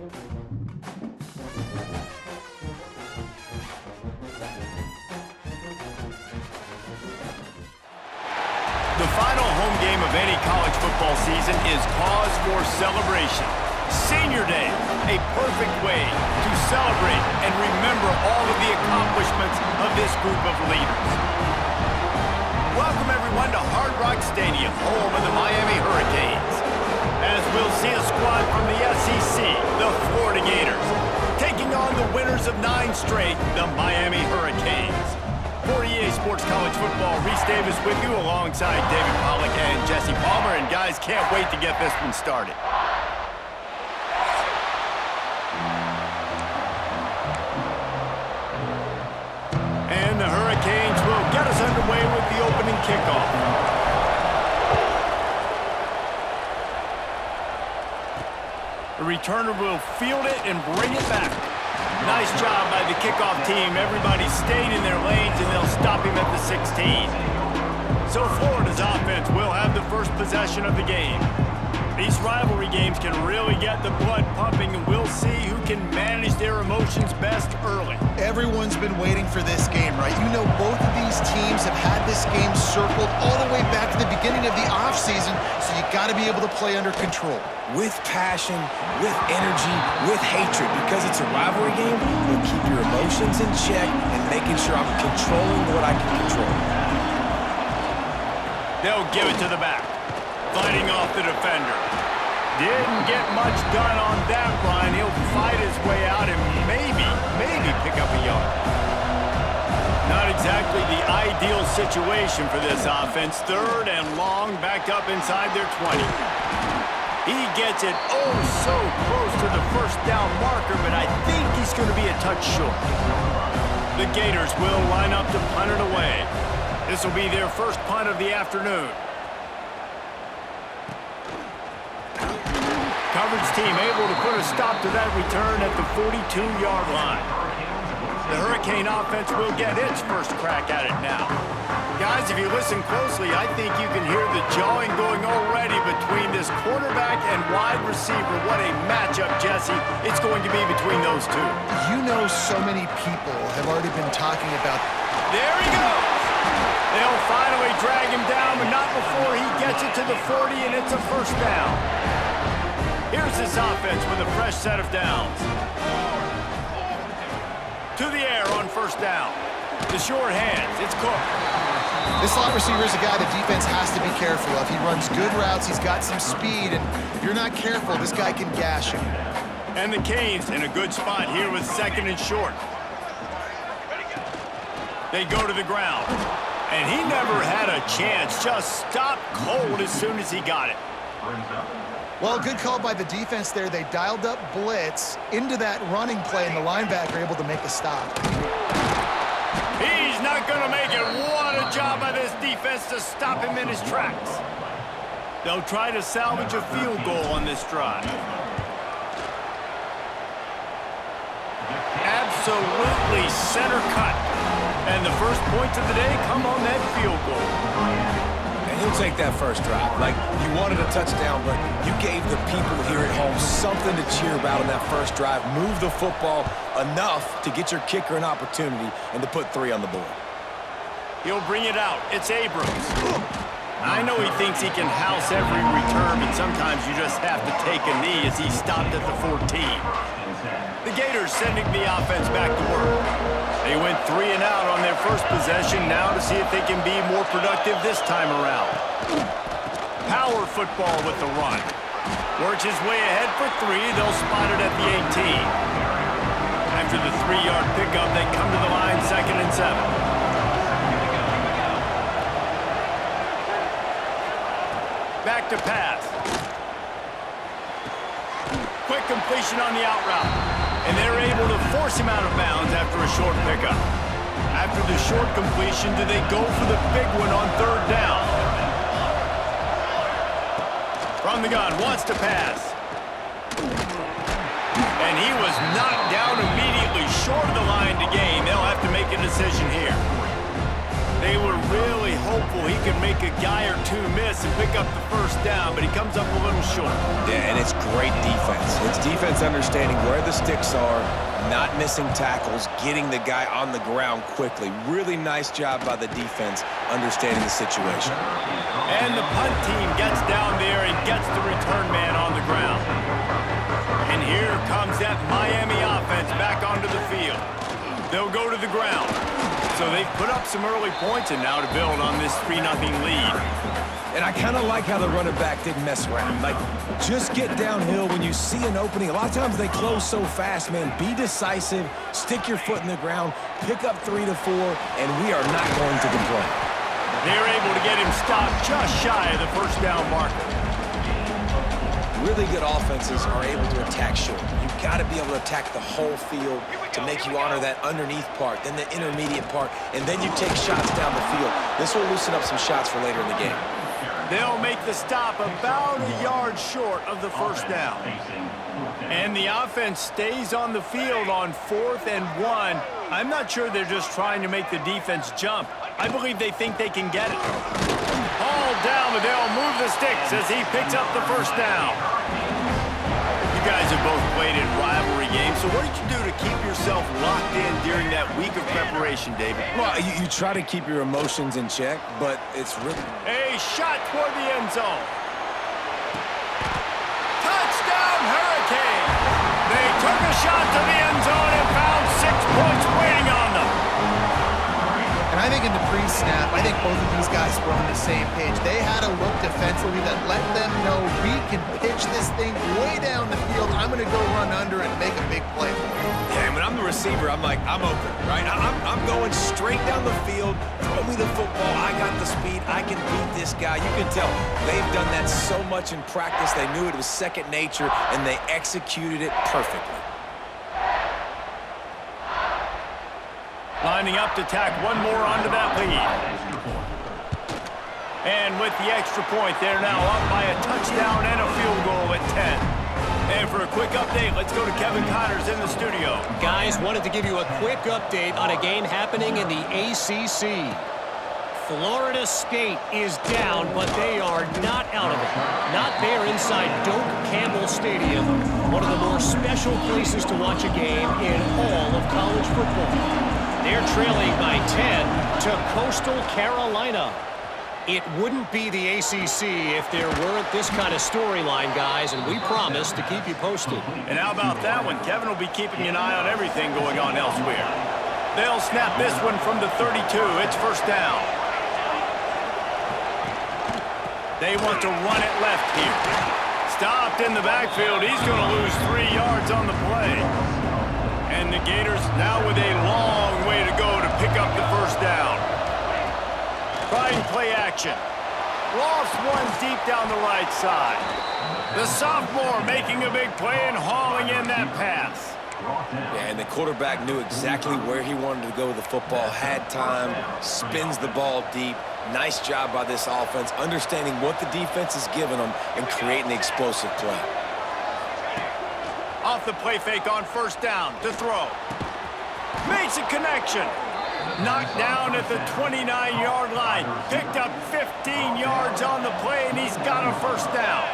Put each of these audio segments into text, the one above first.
The final home game of any college football season is cause for celebration. Senior Day, a perfect way to celebrate and remember all of the accomplishments of this group of leaders. Welcome everyone to Hard Rock Stadium, home of the Miami Hurricanes. As we'll see a squad from the SEC, the Florida Gators, taking on the winners of 9 straight, the Miami Hurricanes. For EA Sports College Football, Reese Davis with you alongside David Pollack and Jesse Palmer. And guys, can't wait to get this one started. And the Hurricanes will get us underway with the opening kickoff. The returner will field it and bring it back. Nice job by the kickoff team. Everybody stayed in their lanes, and they'll stop him at the 16. So Florida's offense will have the first possession of the game. These rivalry games can really get the blood pumping, and we'll see who can manage their emotions best early. Everyone's been waiting for this game, right? You know, both of these teams have had this game circled all the way back to the beginning of the offseason, so you got to be able to play under control. With passion, with energy, with hatred. Because it's a rivalry game, you'll keep your emotions in check and making sure I'm controlling what I can control. They'll give it to the back. Fighting off the defender. Didn't get much done on that run. He'll fight his way out and maybe pick up a yard. Not exactly the ideal situation for this offense. 3rd and long, back up inside their 20. He gets it oh so close to the first down marker, but I think he's going to be a touch short. The Gators will line up to punt it away. This will be their first punt of the afternoon. Coverage team able to put a stop to that return at the 42-yard line. The Hurricane offense will get its first crack at it now. Guys, if you listen closely, I think you can hear the jawing going already between this quarterback and wide receiver. What a matchup, Jesse, it's going to be between those two. You know, so many people have already been talking about... There he goes! They'll finally drag him down, but not before he gets it to the 40, and it's a first down. Here's this offense with a fresh set of downs. To the air on first down. The short hands, it's Cook. This slot receiver is a guy the defense has to be careful of. He runs good routes, he's got some speed, and if you're not careful, this guy can gash him. And the Canes in a good spot here with 2nd and short. They go to the ground. And he never had a chance, just stopped cold as soon as he got it. Well, good call by the defense there. They dialed up blitz into that running play, and the linebacker able to make a stop. He's not going to make it. What a job by this defense to stop him in his tracks. They'll try to salvage a field goal on this drive. Absolutely center cut. And the first points of the day come on that field goal. And he'll take that first drive. Like, you wanted a touchdown, but you gave the people here at home something to cheer about on that first drive. Move the football enough to get your kicker an opportunity and to put 3 on the board. He'll bring it out. It's Abrams. I know he thinks he can house every return, but sometimes you just have to take a knee as he stopped at the 14. The Gators sending the offense back to work. They went 3 and out on their first possession, now to see if they can be more productive this time around. Power football with the run. Works his way ahead for 3. They'll spot it at the 18. After the 3-yard pickup, they come to the line 2nd and 7. Back to pass. Quick completion on the out route. And they're able to force him out of bounds after a short pickup. After the short completion, do they go for the big one on 3rd down? From the gun, wants to pass. And he was knocked down immediately short of the line to gain. They'll have to make a decision here. They were really hopeful he could make a guy or two miss and pick up the first down, but he comes up a little short. Yeah, and it's great defense. It's defense understanding where the sticks are, not missing tackles, getting the guy on the ground quickly. Really nice job by the defense understanding the situation. And the punt team gets down there and gets the return man on the ground. And here comes that Miami offense back onto the field. They'll go to the ground. So they've put up some early points and now to build on this 3-0 lead. And I kind of like how the running back didn't mess around. Like, just get downhill when you see an opening. A lot of times they close so fast, man. Be decisive, stick your foot in the ground, pick up 3 to 4, and we are not going to complain. They're able to get him stopped just shy of the first down marker. Really good offenses are able to attack short. You've got to be able to attack the whole field to make you honor that underneath part, then the intermediate part, and then you take shots down the field. This will loosen up some shots for later in the game. They'll make the stop about a yard short of the first down. And the offense stays on the field on 4th and 1. I'm not sure they're just trying to make the defense jump. I believe they think they can get it. Hauled down, but they'll move the sticks as he picks up the first down. You guys have both played in rivalry games, so what did you do to keep yourself locked in during that week of preparation, David? Well, you try to keep your emotions in check, but it's really... A shot toward the end zone. Touchdown, Hurricane! They took a shot to the end zone and found 6 points waiting on them. And I think in the pre-snap, I think both of these guys were on the same page. They had a look defensively that let them know we can pitch this thing way down the field. I'm going to go run under and make a big play for it. Yeah, and when I'm the receiver, I'm like, I'm open, right? I'm going straight down the field. Throw me the football. I got the speed. I can beat this guy. You can tell they've done that so much in practice. They knew it was second nature, and they executed it perfectly. Lining up to tack one more onto that lead. And with the extra point, they're now up by a touchdown and a field goal at 10. And for a quick update, let's go to Kevin Connors in the studio. Guys, wanted to give you a quick update on a game happening in the ACC. Florida State is down, but they are not out of it. Not there inside Doak Campbell Stadium, one of the more special places to watch a game in all of college football. They're trailing by 10 to Coastal Carolina. It wouldn't be the ACC if there weren't this kind of storyline, guys, and we promise to keep you posted. And how about that one? Kevin will be keeping an eye on everything going on elsewhere. They'll snap this one from the 32. It's first down. They want to run it left here. Stopped in the backfield. He's going to lose 3 yards on the play. And the Gators now with a long way to go to pick up the first down. Trying play action. Lost one deep down the right side. The sophomore making a big play and hauling in that pass. Yeah, and the quarterback knew exactly where he wanted to go with the football, had time, spins the ball deep. Nice job by this offense, understanding what the defense is giving them and creating the explosive play. Off the play fake on first down to throw. Makes a connection. Knocked down at the 29-yard line. Picked up 15 yards on the play, and he's got a first down.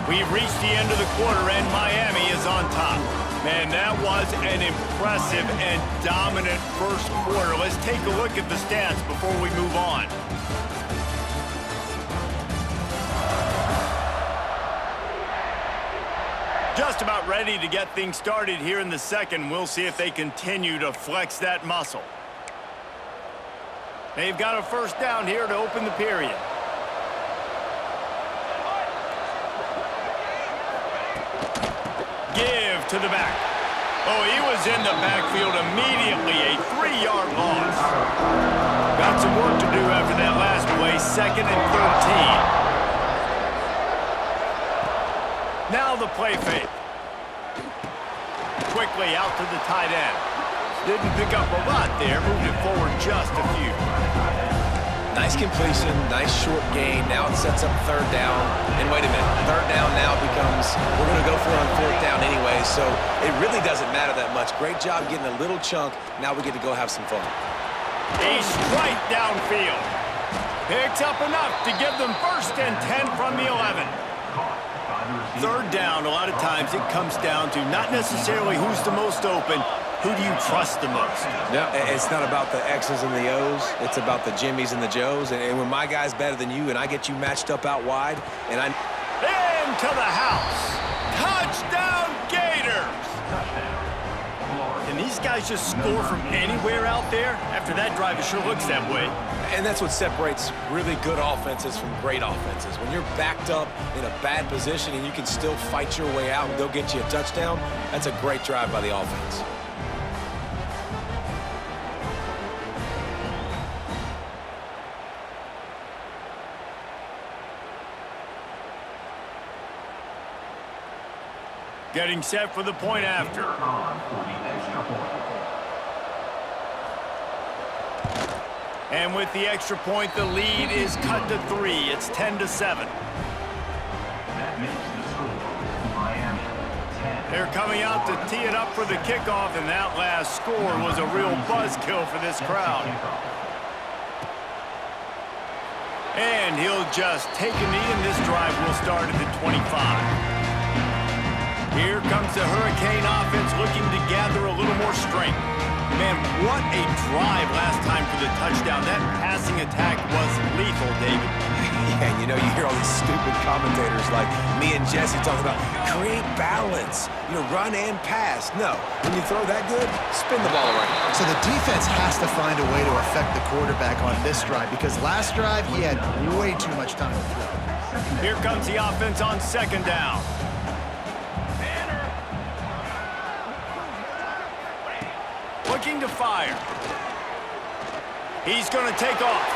We've reached the end of the quarter, and Miami is on top. Man, that was an impressive and dominant first quarter. Let's take a look at the stats before we move on. Just about ready to get things started here in the second. We'll see if they continue to flex that muscle. They've got a first down here to open the period. Give to the back. Oh, he was in the backfield immediately. A 3-yard loss. Got some work to do after that last play. 2nd and 13. Now the play fake. Quickly out to the tight end. Didn't pick up a lot there. Moved it forward just a few. Nice completion, nice short gain. Now it sets up third down. And wait a minute, third down now becomes, we're going to go for it on fourth down anyway, so it really doesn't matter that much. Great job getting a little chunk. Now we get to go have some fun. He's straight downfield. Picks up enough to give them 1st and 10 from the 11. Third down, a lot of times it comes down to not necessarily who's the most open, who do you trust the most? Yeah, it's not about the X's and the O's. It's about the Jimmys and the Joes. And when my guy's better than you and I get you matched up out wide, and I... Into the house. Touchdown, Gators! Can these guys just score from anywhere out there? After that drive, it sure looks that way. And that's what separates really good offenses from great offenses. When you're backed up in a bad position and you can still fight your way out and go get you a touchdown, that's a great drive by the offense. Getting set for the point after. And with the extra point, the lead is cut to 3. It's 10-7. They're coming out to tee it up for the kickoff, and that last score was a real buzzkill for this crowd. And he'll just take a knee, and this drive will start at the 25. Here comes the Hurricane offense looking to gather a little more strength. Man, what a drive last time for the touchdown. That passing attack was lethal, David. Yeah, you know, you hear all these stupid commentators like me and Jesse talking about create balance, you know, run and pass. No, when you throw that good, spin the ball around. So the defense has to find a way to affect the quarterback on this drive because last drive he had way too much time to throw. Here comes the offense on 2nd down. Looking to fire. He's going to take off.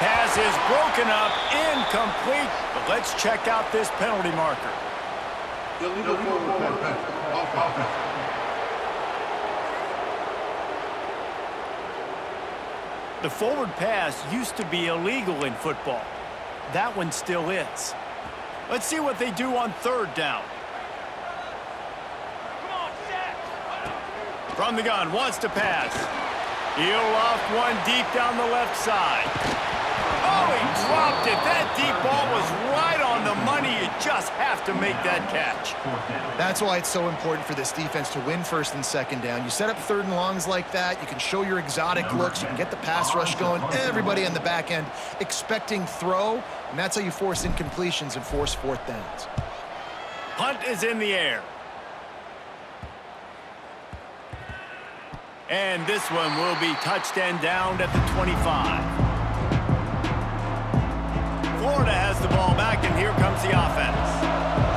Pass is broken up, incomplete. But let's check out this penalty marker. The forward pass used to be illegal in football. That one still is. Let's see what they do on 3rd down. From the gun, wants to pass. He'll off one deep down the left side. Oh, he dropped it. That deep ball was right on the money. You just have to make that catch. That's why it's so important for this defense to win 1st and 2nd down. You set up 3rd and longs like that. You can show your exotic looks. You can get the pass rush going. Everybody on the back end expecting throw, and that's how you force incompletions and force 4th downs. Punt is in the air. And this one will be touched and downed at the 25. Florida has the ball back, and here comes the offense.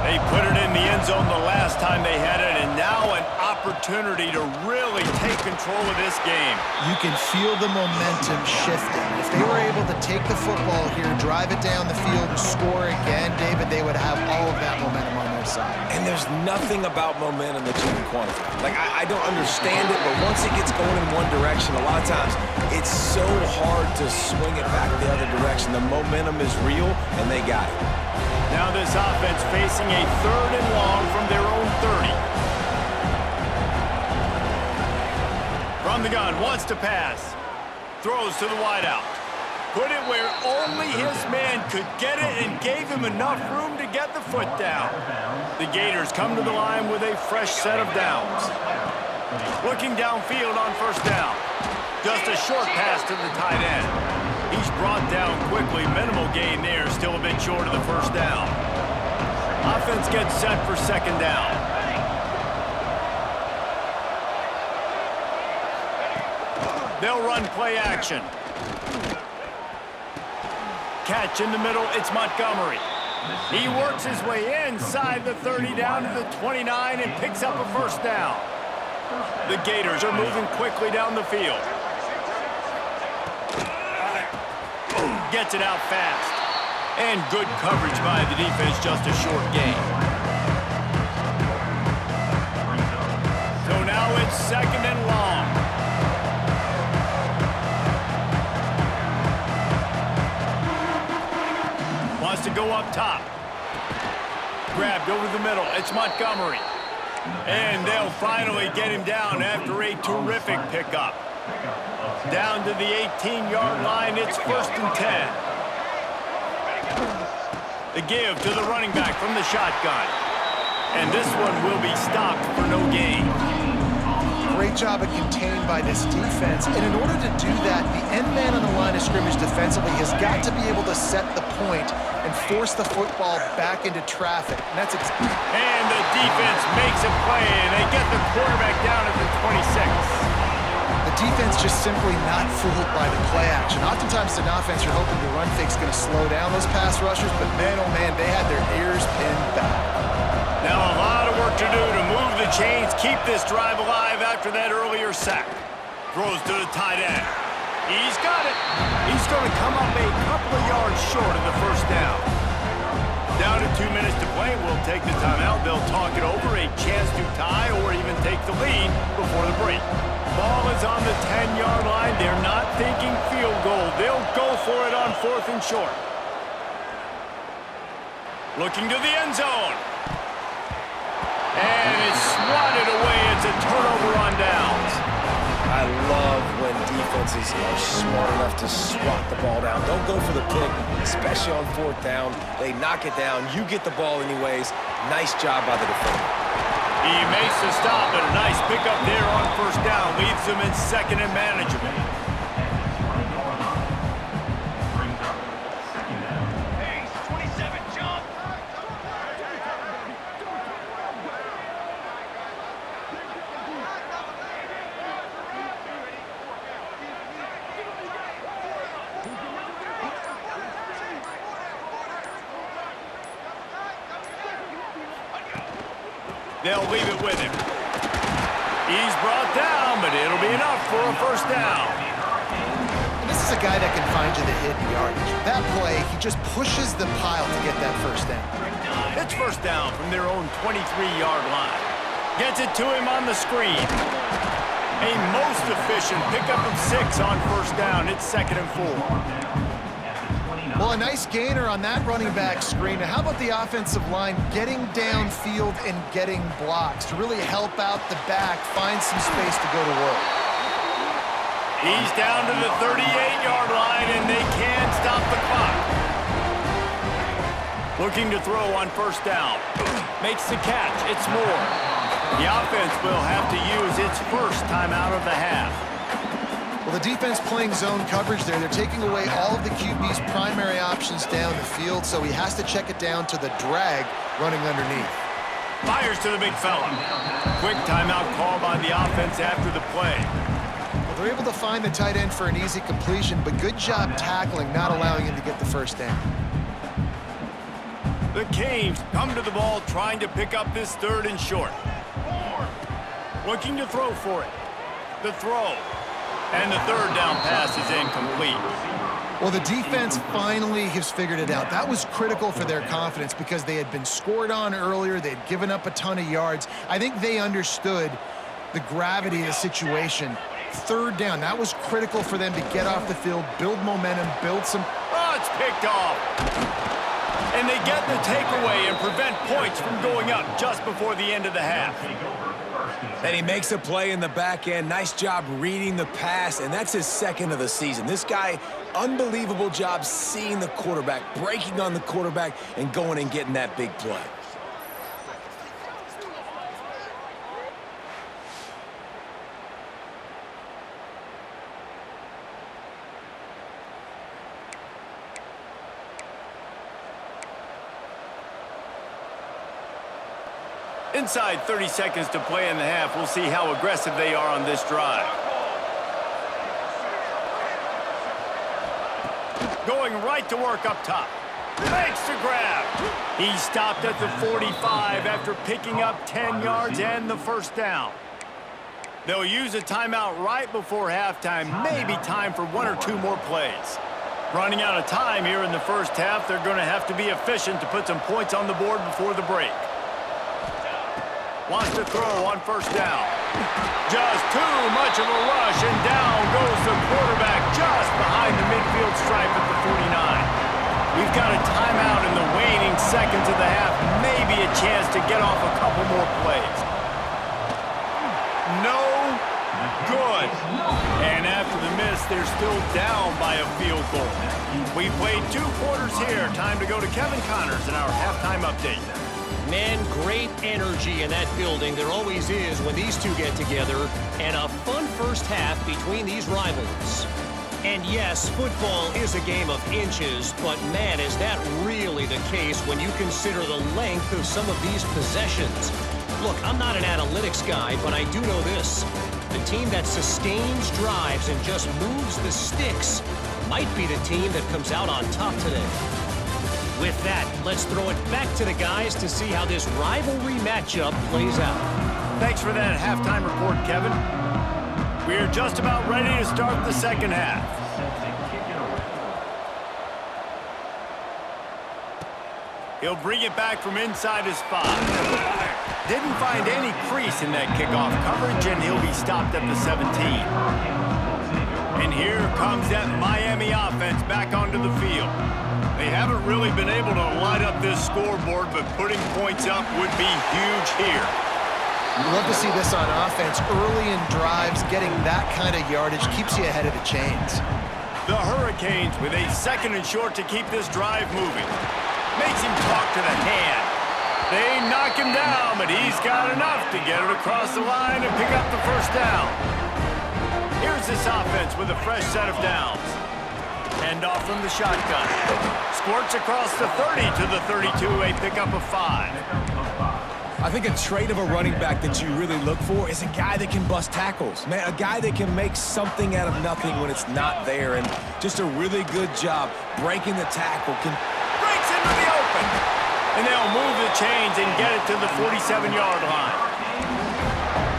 They put it in the end zone the last time they had it, and now an opportunity to really take control of this game. You can feel the momentum shifting. If they were able to take the football here, drive it down the field, and score again, David, they would have all of that momentum on their side. And there's nothing about momentum that you can quantify. Like, I don't understand it, but once it gets going in one direction, a lot of times it's so hard to swing it back the other direction. The momentum is real, and they got it. Now this offense facing a 3rd and long from their own 30. From the gun, wants to pass. Throws to the wideout. Put it where only his man could get it and gave him enough room to get the foot down. The Gators come to the line with a fresh set of downs. Looking downfield on 1st down. Just a short pass to the tight end. He's brought down quickly. Minimal gain there. Still a bit short of the 1st down. Offense gets set for 2nd down. They'll run play action. Catch in the middle. It's Montgomery. He works his way inside the 30 down to the 29 and picks up a 1st down. The Gators are moving quickly down the field. Gets it out fast. And good coverage by the defense, just a short gain. So now it's 2nd and long. Wants to go up top. Grabbed over the middle. It's Montgomery. And they'll finally get him down after a terrific pickup. Down to the 18-yard line. It's 1st and 10. The give to the running back from the shotgun. And this one will be stopped for no gain. Great job of contained by this defense. And in order to do that, the end man on the line of scrimmage defensively has got to be able to set the point and force the football back into traffic. And that's and the defense makes a play, and they get the quarterback down at the 26. The defense just simply not fooled by the play action. Oftentimes, an offense you're hoping the run fake's going to slow down those pass rushers, but man, oh man, they had their ears pinned back. Now a lot of work to do to move the chains, keep this drive alive after that earlier sack. Throws to the tight end. He's got it. He's going to come up a couple of yards short of the first down. Down to 2 minutes to play. We'll take the timeout. They'll talk it over, a chance to tie or even take the lead before the break. Ball is on the 10-yard line. They're not thinking field goal. They'll go for it on 4th and short. Looking to the end zone. And it's swatted away. It's a turnover on downs. I love when defenses are smart enough to swat the ball down. Don't go for the pick, especially on 4th down. They knock it down. You get the ball anyways. Nice job by the defender. He makes the stop, but a nice pickup there on 1st down. Leaves them in 2nd and manageable. They'll leave it with him. He's brought down, but it'll be enough for a 1st down. And this is a guy that can find you the hidden yardage. That play, he just pushes the pile to get that 1st down. It's 1st down from their own 23-yard line. Gets it to him on the screen. A most efficient pickup of 6 on 1st down. It's 2nd and 4. Well, a nice gainer on that running back screen. Now, how about the offensive line getting downfield and getting blocks to really help out the back, find some space to go to work? He's down to the 38-yard line, and they can't stop the clock. Looking to throw on 1st down. Makes the catch. It's Moore. The offense will have to use its first timeout of the half. Well, the defense playing zone coverage there. They're taking away all of the QB's primary options down the field, so he has to check it down to the drag running underneath. Fires to the big fella. Quick timeout call by the offense after the play. Well, they're able to find the tight end for an easy completion, but good job tackling, not allowing him to get the 1st down. The Canes come to the ball trying to pick up this 3rd and short. Looking to throw for it. The throw. And the 3rd down pass is incomplete. Well, the defense finally has figured it out. That was critical for their confidence because they had been scored on earlier. They had given up a ton of yards. I think they understood the gravity of the situation. 3rd down, that was critical for them to get off the field, build momentum, build some... Oh, it's picked off. And they get the takeaway and prevent points from going up just before the end of the half. And he makes a play in the back end. Nice job reading the pass, and that's his 2nd of the season. This guy, unbelievable job seeing the quarterback, breaking on the quarterback, and going and getting that big play. Inside 30 seconds to play in the half. We'll see how aggressive they are on this drive. Going right to work up top. Makes the grab. He stopped at the 45 after picking up 10 yards and the 1st down. They'll use a timeout right before halftime. Maybe time for 1 or 2 more plays. Running out of time here in the 1st half. They're going to have to be efficient to put some points on the board before the break. Wants to throw on 1st down. Just too much of a rush, and down goes the quarterback just behind the midfield stripe at the 49. We've got a timeout in the waning seconds of the half. Maybe a chance to get off a couple more plays. No good. And after the miss, they're still down by a field goal. We played 2 quarters here. Time to go to Kevin Connors in our halftime update. Man, great energy in that building. There always is when these two get together. And a fun first half between these rivals. And yes, football is a game of inches, but man, is that really the case when you consider the length of some of these possessions. Look, I'm not an analytics guy, but I do know this. The team that sustains drives and just moves the sticks might be the team that comes out on top today. With that, let's throw it back to the guys to see how this rivalry matchup plays out. Thanks for that halftime report, Kevin. We're just about ready to start the second half. He'll bring it back from inside his 5. Didn't find any crease in that kickoff coverage, and he'll be stopped at the 17. And here comes that Miami offense back onto the field. They haven't really been able to light up this scoreboard, but putting points up would be huge here. You love to see this on offense. Early in drives, getting that kind of yardage keeps you ahead of the chains. The Hurricanes with a 2nd and short to keep this drive moving. Makes him talk to the hand. They knock him down, but he's got enough to get it across the line and pick up the first down. Here's this offense with a fresh set of downs. Hand off from the shotgun. Squirts across the 30 to the 32, a pickup of 5. I think a trait of a running back that you really look for is a guy that can bust tackles. Man, a guy that can make something out of nothing when it's not there. And just a really good job breaking the tackle. Breaks into the open. And they'll move the chains and get it to the 47-yard line.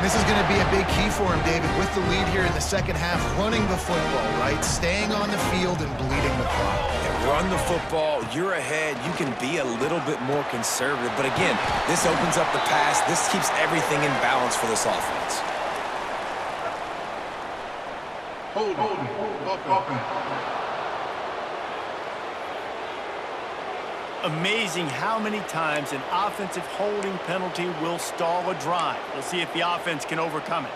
This is going to be a big key for him, David, with the lead here in the second half, running the football, right? Staying on the field and bleeding the clock. Yeah, run the football, you're ahead, you can be a little bit more conservative. But again, this opens up the pass. This keeps everything in balance for this offense. Hold on. Amazing how many times an offensive holding penalty will stall a drive. We'll see if the offense can overcome it.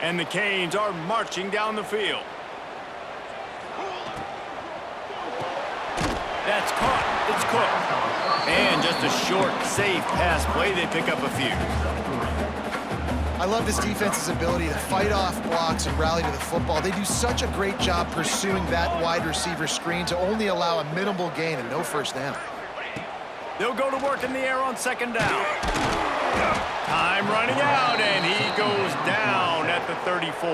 And the Canes are marching down the field. That's caught. It's Cook. And just a short, safe pass play. They pick up a few. I love this defense's ability to fight off blocks and rally to the football. They do such a great job pursuing that wide receiver screen to only allow a minimal gain and no first down. They'll go to work in the air on 2nd down. Time running out, and he goes down at the 34.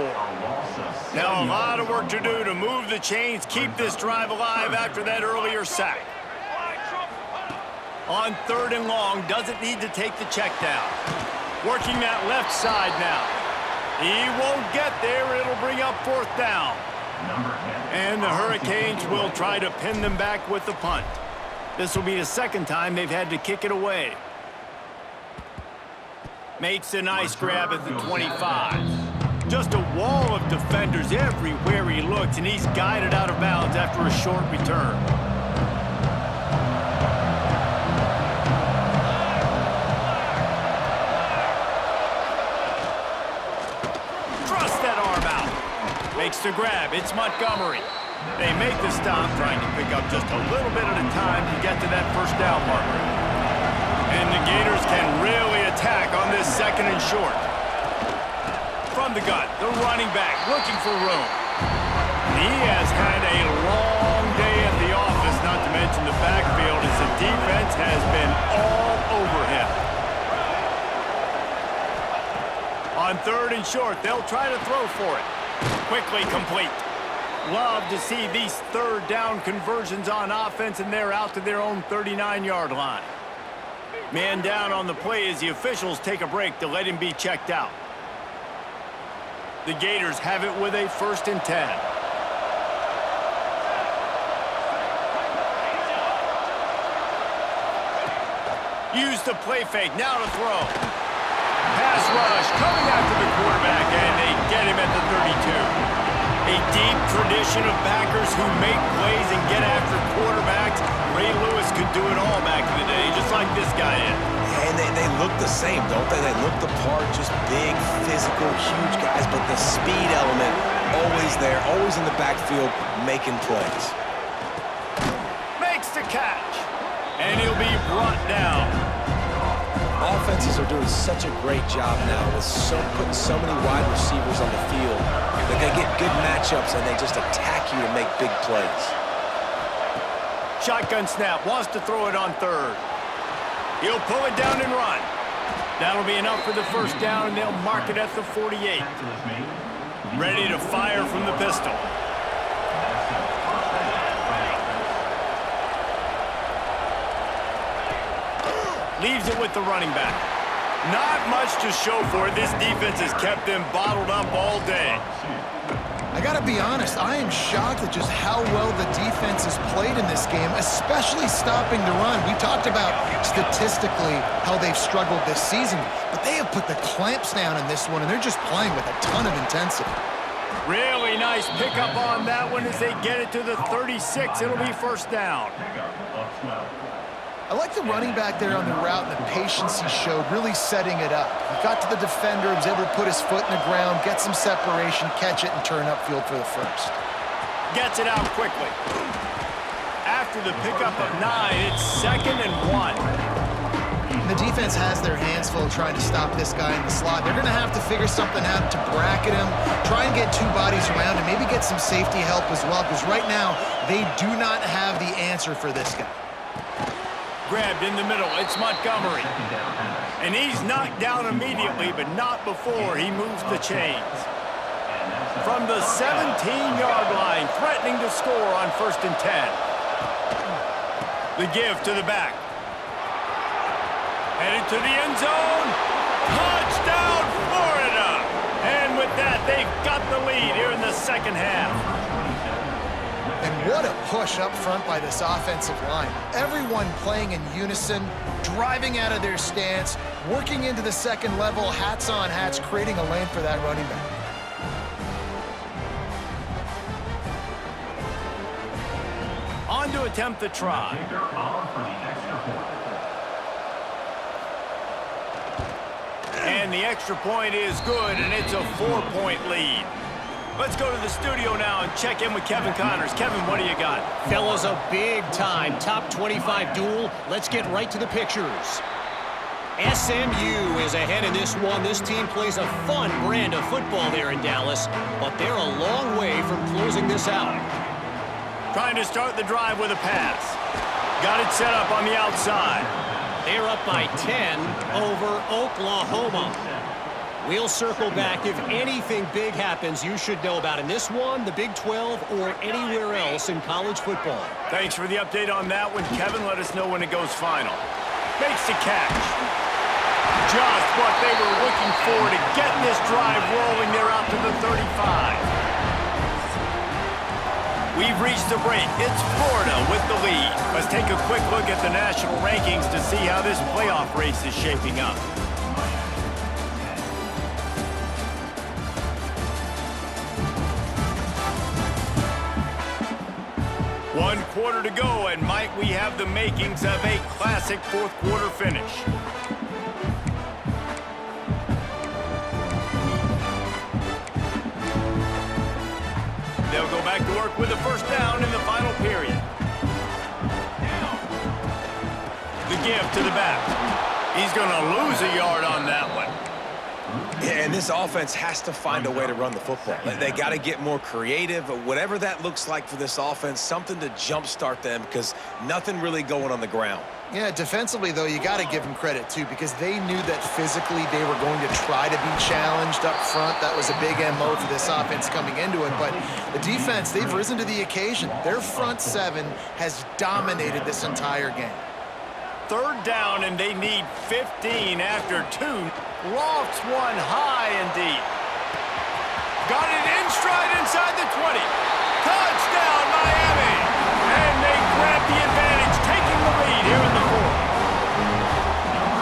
Now a lot of work to do to move the chains, keep this drive alive after that earlier sack. On 3rd and long, doesn't need to take the check down. Working that left side now. He won't get there. It'll bring up 4th down. And the Hurricanes will try to pin them back with the punt. This will be the 2nd time they've had to kick it away. Makes a nice grab at the 25. Just a wall of defenders everywhere he looks, and he's guided out of bounds after a short return. Thrust that arm out. Makes the grab. It's Montgomery. They make the stop, trying to pick up just a little bit at a time to get to that first down marker. And the Gators can really attack on this 2nd and short. From the gun, the running back looking for room. He has had a long day at the office, not to mention the backfield, as the defense has been all over him. On 3rd and short, they'll try to throw for it. Quickly complete. Love to see these 3rd down conversions on offense, and they're out to their own 39-yard line. Man down on the play as the officials take a break to let him be checked out. The Gators have it with a 1st and 10. Use the play fake, now to throw. Pass rush coming after the quarterback, and they get him at the 32. A deep tradition of backers who make plays and get after quarterbacks. Ray Lewis could do it all back in the day, just like this guy is. And they look the same, don't they? They look the part, just big, physical, huge guys, but the speed element always there, always in the backfield, making plays. Makes the catch, and he'll be brought down. Offenses are doing such a great job now with putting so many wide receivers on the field that they get good matchups and they just attack you to make big plays. Shotgun snap, wants to throw it on third. He'll pull it down and run. That'll be enough for the first down, and they'll mark it at the 48. Ready to fire from the pistol. Leaves it with the running back. Not much to show for it. This defense has kept them bottled up all day. I gotta be honest, I am shocked at just how well the defense has played in this game, especially stopping the run. We talked about statistically how they've struggled this season, but they have put the clamps down in this one, and they're just playing with a ton of intensity. Really nice pickup on that one as they get it to the 36. It'll be first down. I like the running back there on the route and the patience he showed, really setting it up. He got to the defender, was able to put his foot in the ground, get some separation, catch it, and turn upfield for the first. Gets it out quickly. After the pickup of 9, it's 2nd and 1. And the defense has their hands full trying to stop this guy in the slot. They're going to have to figure something out to bracket him, try and get two bodies around and maybe get some safety help as well, because right now they do not have the answer for this guy. Grabbed in the middle, it's Montgomery. And he's knocked down immediately, but not before he moves the chains. From the 17-yard line, threatening to score on 1st and 10. The give to the back. Headed to the end zone. Touchdown, Florida! And with that, they've got the lead here in the second half. And what a push up front by this offensive line. Everyone playing in unison, driving out of their stance, working into the second level, hats on hats, creating a lane for that running back. On to attempt the try. And the extra point is good, and it's a 4-point lead. Let's go to the studio now and check in with Kevin Connors. Kevin, what do you got? Fellas, a big-time top 25 duel. Let's get right to the pictures. SMU is ahead in this one. This team plays a fun brand of football there in Dallas, but they're a long way from closing this out. Trying to start the drive with a pass. Got it set up on the outside. They're up by 10 over Oklahoma. We'll circle back. If anything big happens, you should know about in this one, the Big 12, or anywhere else in college football. Thanks for the update on that one, Kevin. Let us know when it goes final. Makes the catch. Just what they were looking for to get this drive rolling. They're out to the 35. We've reached the break. It's Florida with the lead. Let's take a quick look at the national rankings to see how this playoff race is shaping up. One quarter to go, and might we have the makings of a classic fourth quarter finish. They'll go back to work with the first down in the final period. The give to the back. He's going to lose a yard on that one. Yeah, and this offense has to find a way to run the football. They got to get more creative, whatever that looks like for this offense, something to jumpstart them because nothing really going on the ground. Yeah, defensively, though, you got to give them credit, too, because they knew that physically they were going to try to be challenged up front. That was a big MO for this offense coming into it. But the defense, they've risen to the occasion. Their front seven has dominated this entire game. Third down, and they need 15 after 2. Lofts one high and deep. Got it in stride inside the 20. Touchdown, Miami! And they grab the advantage, taking the lead here in the fourth.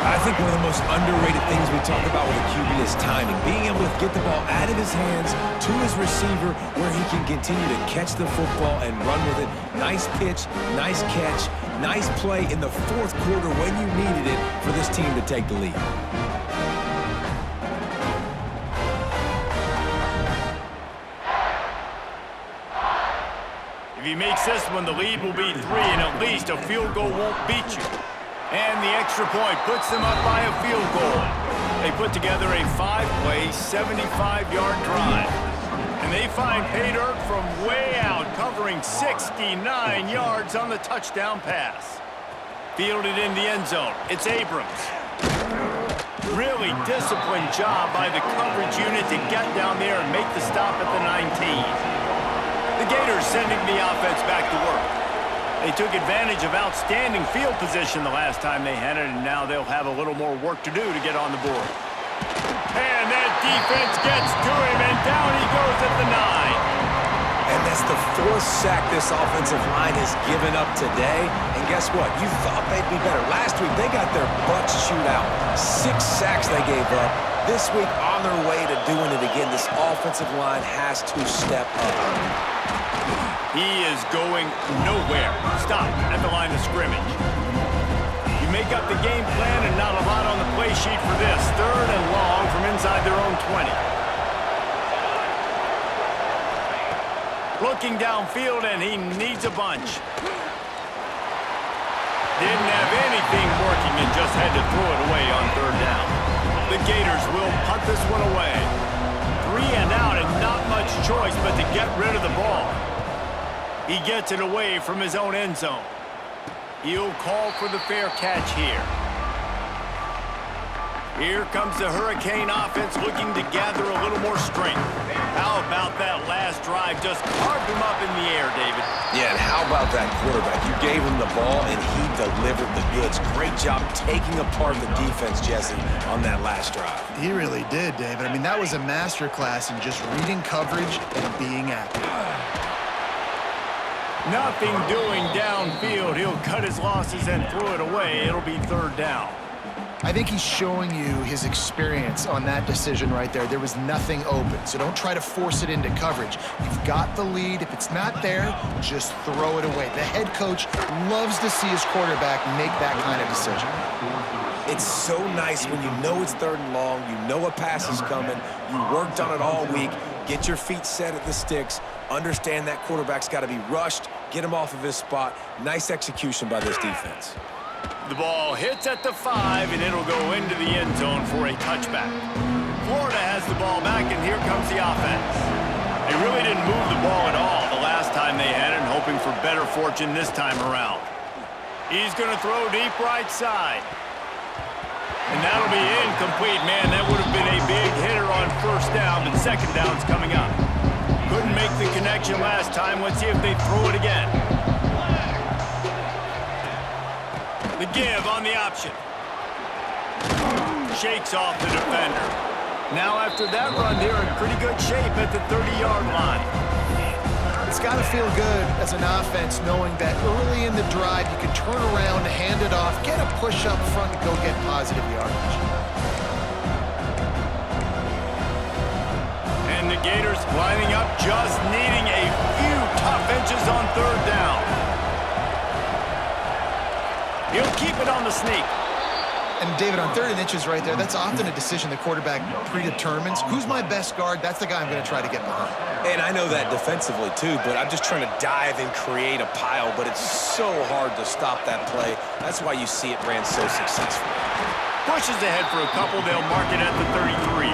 I think one of the most underrated things we talk about with a QB is timing. Being able to get the ball out of his hands to his receiver where he can continue to catch the football and run with it. Nice pitch, nice catch, nice play in the fourth quarter when you needed it for this team to take the lead. If he makes this one, the lead will be 3, and at least a field goal won't beat you. And the extra point puts them up by a field goal. They put together a 5-play, 75-yard drive. And they find pay dirt from way out, covering 69 yards on the touchdown pass. Fielded in the end zone. It's Abrams. Really disciplined job by the coverage unit to get down there and make the stop at the 19. The Gators sending the offense back to work. They took advantage of outstanding field position the last time they had it, and now they'll have a little more work to do to get on the board. And that defense gets to him, and down he goes at the 9. And that's the 4th sack this offensive line has given up today. And guess what? You thought they'd be better. Last week, they got their butts chewed out. 6 sacks they gave up. This week, on their way to doing it again, this offensive line has to step up. He is going nowhere. Stop at the line of scrimmage. You make up the game plan and not a lot on the play sheet for this. 3rd and long from inside their own 20. Looking downfield, and he needs a bunch. Didn't have anything working and just had to throw it away on 3rd down. The Gators will punt this one away. 3 and out, and not much choice but to get rid of the ball. He gets it away from his own end zone. He'll call for the fair catch here. Here comes the Hurricane offense looking to gather a little more strength. How about that last drive? Just carved him up in the air, David. Yeah, and how about that quarterback? You gave him the ball, and he delivered the goods. Great job taking apart the defense, Jesse, on that last drive. He really did, David. I mean, that was a masterclass in just reading coverage and being active. Nothing doing downfield. He'll cut his losses and throw it away. It'll be 3rd down. I think he's showing you his experience on that decision right there. There was nothing open, so don't try to force it into coverage. You've got the lead. If it's not there, just throw it away. The head coach loves to see his quarterback make that kind of decision. It's so nice when you know it's 3rd and long, you know a pass is coming, you worked on it all week, get your feet set at the sticks, understand that quarterback's got to be rushed, get him off of his spot. Nice execution by this defense. The ball hits at the 5, and it'll go into the end zone for a touchback. Florida has the ball back, and here comes the offense. They really didn't move the ball at all the last time they had it, and hoping for better fortune this time around. He's going to throw deep right side. And that'll be incomplete. Man, that would have been a big hitter on 1st down, but 2nd down's coming up. Couldn't make the connection last time. Let's see if they throw it again. The give on the option. Shakes off the defender. Now after that run, they're in pretty good shape at the 30-yard line. It's got to feel good as an offense knowing that early in the drive you can turn around, hand it off, get a push up front, and go get positive yardage. And the Gators lining up, just needing a few tough inches on 3rd down. He'll keep it on the sneak. And David, on 3rd and inches right there, that's often a decision the quarterback predetermines. Who's my best guard? That's the guy I'm going to try to get behind. And I know that defensively, too, but I'm just trying to dive and create a pile, but it's so hard to stop that play. That's why you see it ran so successfully. Pushes ahead for a couple. They'll mark it at the 33.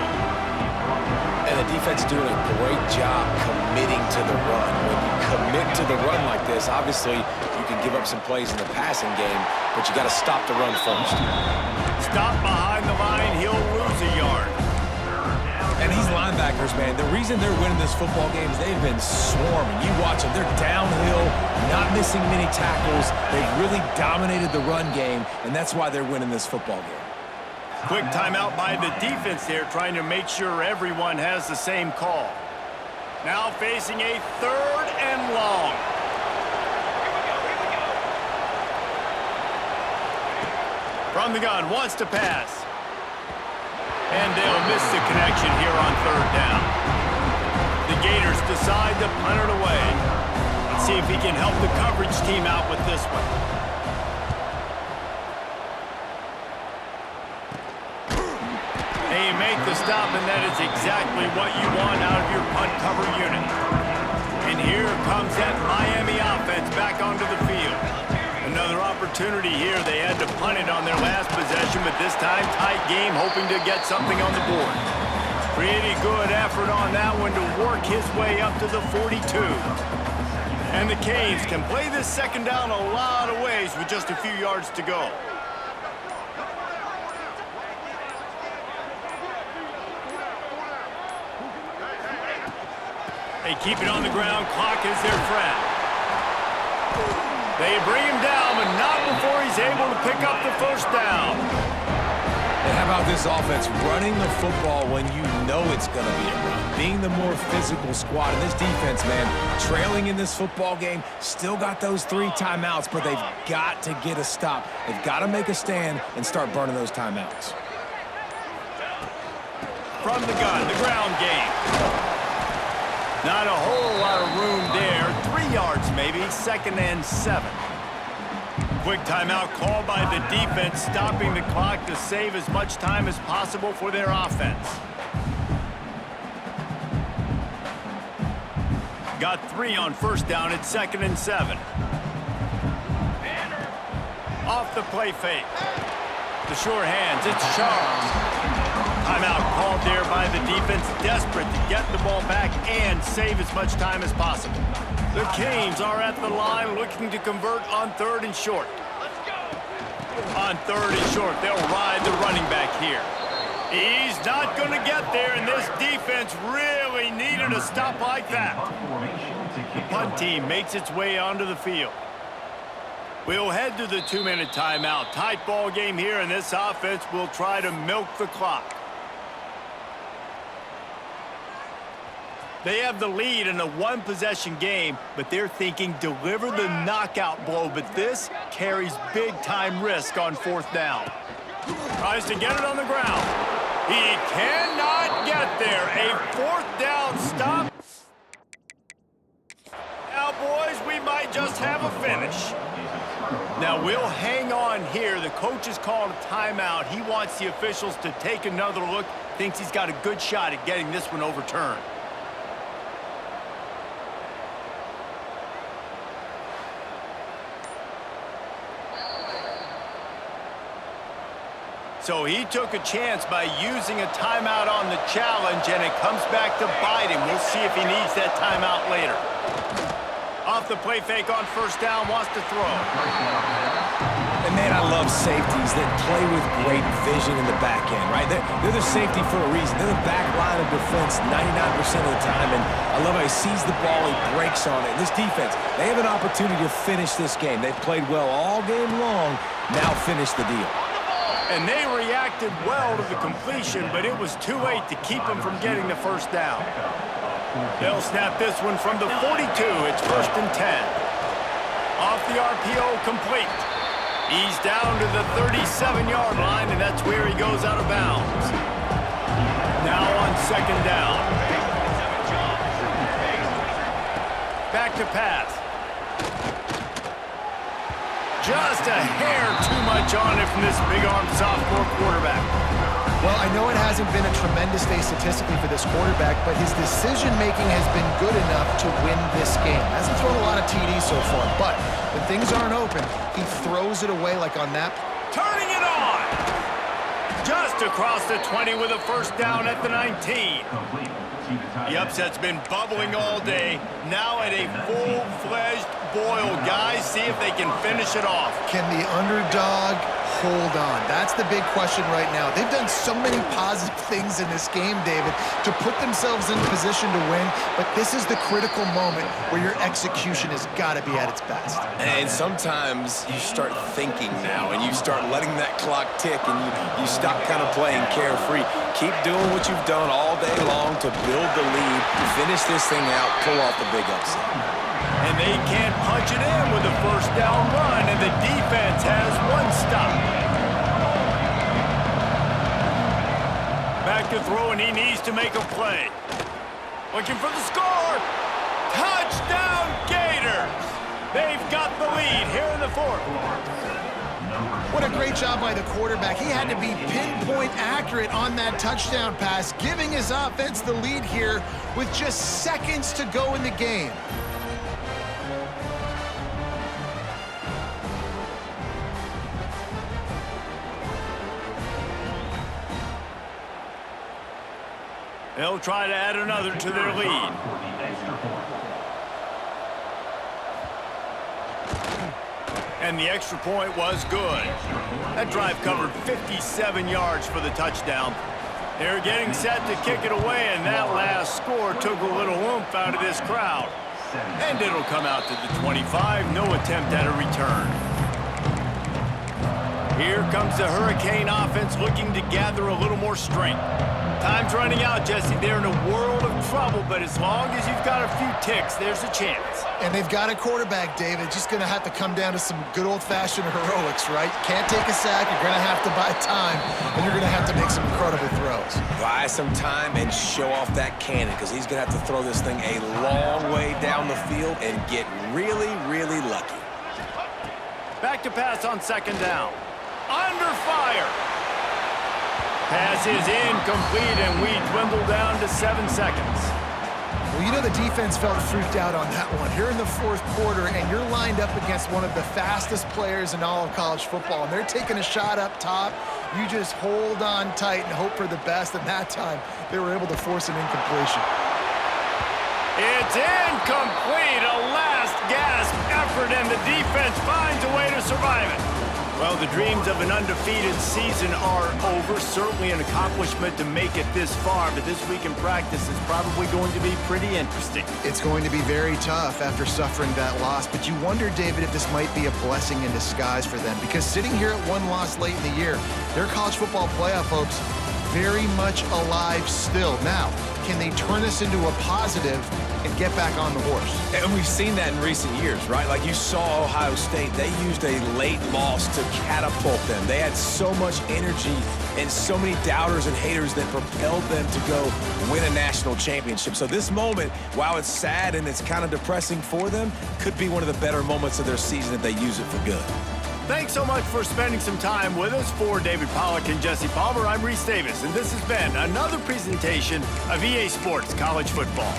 And the defense doing a great job committing to the run. When you commit to the run like this, obviously you can give up some plays in the passing game, but you got to stop the run first. Stop behind the line, he'll lose a yard. And these linebackers, man, the reason they're winning this football game is they've been swarming. You watch them, they're downhill, not missing many tackles. They've really dominated the run game, and that's why they're winning this football game. Quick timeout by the defense there, trying to make sure everyone has the same call. Now facing a 3rd and long. From the gun, wants to pass. And they'll miss the connection here on third down. The Gators decide to punt it away. Let's see if he can help the coverage team out with this one. They make the stop, and that is exactly what you want out of your punt cover unit. And here comes that Miami offense back onto the field. Another opportunity here. They had to punt it on their last possession, but this time tight game, hoping to get something on the board. Pretty good effort on that one to work his way up to the 42. And the Canes can play this second down a lot of ways with just a few yards to go. They keep it on the ground. Clock is their friend. They bring him down, but not before he's able to pick up the first down. And how about this offense running the football when you know it's going to be a run? Being the more physical squad. And this defense, man, trailing in this football game, still got those 3 timeouts, but they've got to get a stop. They've got to make a stand and start burning those timeouts. From the gun, the ground game. Not a whole lot of room there. 3 yards maybe, 2nd and 7. Quick timeout called by the defense, stopping the clock to save as much time as possible for their offense. Got 3 on first down at 2nd and 7. Off the play fake. The short hands, it's Charles. Timeout called there by the defense, desperate to get the ball back and save as much time as possible. The Canes are at the line looking to convert on 3rd and short. On 3rd and short, they'll ride the running back here. He's not going to get there, and this defense really needed a stop like that. The punt team makes its way onto the field. We'll head to the 2-minute timeout. Tight ball game here, and this offense will try to milk the clock. They have the lead in a 1-possession game, but they're thinking deliver the knockout blow, but this carries big-time risk on 4th down. Tries to get it on the ground. He cannot get there. A 4th down stop. Now, boys, we might just have a finish. Now, we'll hang on here. The coach has called a timeout. He wants the officials to take another look. Thinks he's got a good shot at getting this one overturned. So he took a chance by using a timeout on the challenge, and it comes back to bite him. We'll see if he needs that timeout later. Off the play fake on first down, wants to throw. And, man, I love safeties that play with great vision in the back end, right? They're the safety for a reason. They're the back line of defense 99% of the time, and I love how he sees the ball, he breaks on it. This defense, they have an opportunity to finish this game. They've played well all game long. Now finish the deal. And they reacted well to the completion, but it was too late to keep them from getting the first down. They'll snap this one from the 42. It's 1st and 10. Off the RPO, complete. He's down to the 37-yard line, and that's where he goes out of bounds. Now on 2nd down. Back to pass. Just a hair too much on it from this big-armed sophomore quarterback. Well, I know it hasn't been a tremendous day statistically for this quarterback, but his decision-making has been good enough to win this game. Hasn't thrown a lot of TDs so far, but when things aren't open, he throws it away like on that. Turning it on! Just across the 20 with a first down at the 19. The upset's been bubbling all day. Now at a full-fledged boil. Guys, see if they can finish it off. Can the underdog hold on? That's the big question right now. They've done so many positive things in this game, David, to put themselves in position to win, but this is the critical moment where your execution has got to be at its best. And sometimes you start thinking now, and you start letting that clock tick, and you stop kind of playing carefree. Keep doing what you've done all day long to build the lead, finish this thing out, pull off the big upset. And they can't punch it in with a first down run, and the defense has one stop. to throw, and he needs to make a play. Looking for the score. Touchdown, Gators! They've got the lead here in the fourth. What a great job by the quarterback. He had to be pinpoint accurate on that touchdown pass, giving his offense the lead here with just seconds to go in the game. They'll try to add another to their lead. And the extra point was good. That drive covered 57 yards for the touchdown. They're getting set to kick it away, and that last score took a little oomph out of this crowd. And it'll come out to the 25, no attempt at a return. Here comes the Hurricane offense looking to gather a little more strength. Time's running out, Jesse. They're in a world of trouble, but as long as you've got a few ticks, there's a chance. And they've got a quarterback, David. Just going to have to come down to some good old-fashioned heroics, right? You can't take a sack. You're going to have to buy time, and you're going to have to make some incredible throws. Buy some time and show off that cannon, because he's going to have to throw this thing a long way down the field and get really, really lucky. Back to pass on second down. Under fire. Pass is incomplete, and we dwindle down to 7 seconds. Well, you know the defense felt freaked out on that one. Here in the fourth quarter, and you're lined up against one of the fastest players in all of college football, and they're taking a shot up top. You just hold on tight and hope for the best, and that time they were able to force an incompletion. It's incomplete, a last-gasp effort, and the defense finds a way to survive it. Well, the dreams of an undefeated season are over. Certainly an accomplishment to make it this far, but this week in practice is probably going to be pretty interesting. It's going to be very tough after suffering that loss, but you wonder, David, if this might be a blessing in disguise for them, because sitting here at one loss late in the year, their college football playoff hopes very much alive still. Now, can they turn this into a positive and get back on the horse? And we've seen that in recent years, right? Like you saw Ohio State, they used a late loss to catapult them. They had so much energy and so many doubters and haters that propelled them to go win a national championship. So this moment, while it's sad and it's kind of depressing for them, could be one of the better moments of their season if they use it for good. Thanks so much for spending some time with us. For David Pollack and Jesse Palmer, I'm Reese Davis, and this has been another presentation of EA Sports College Football.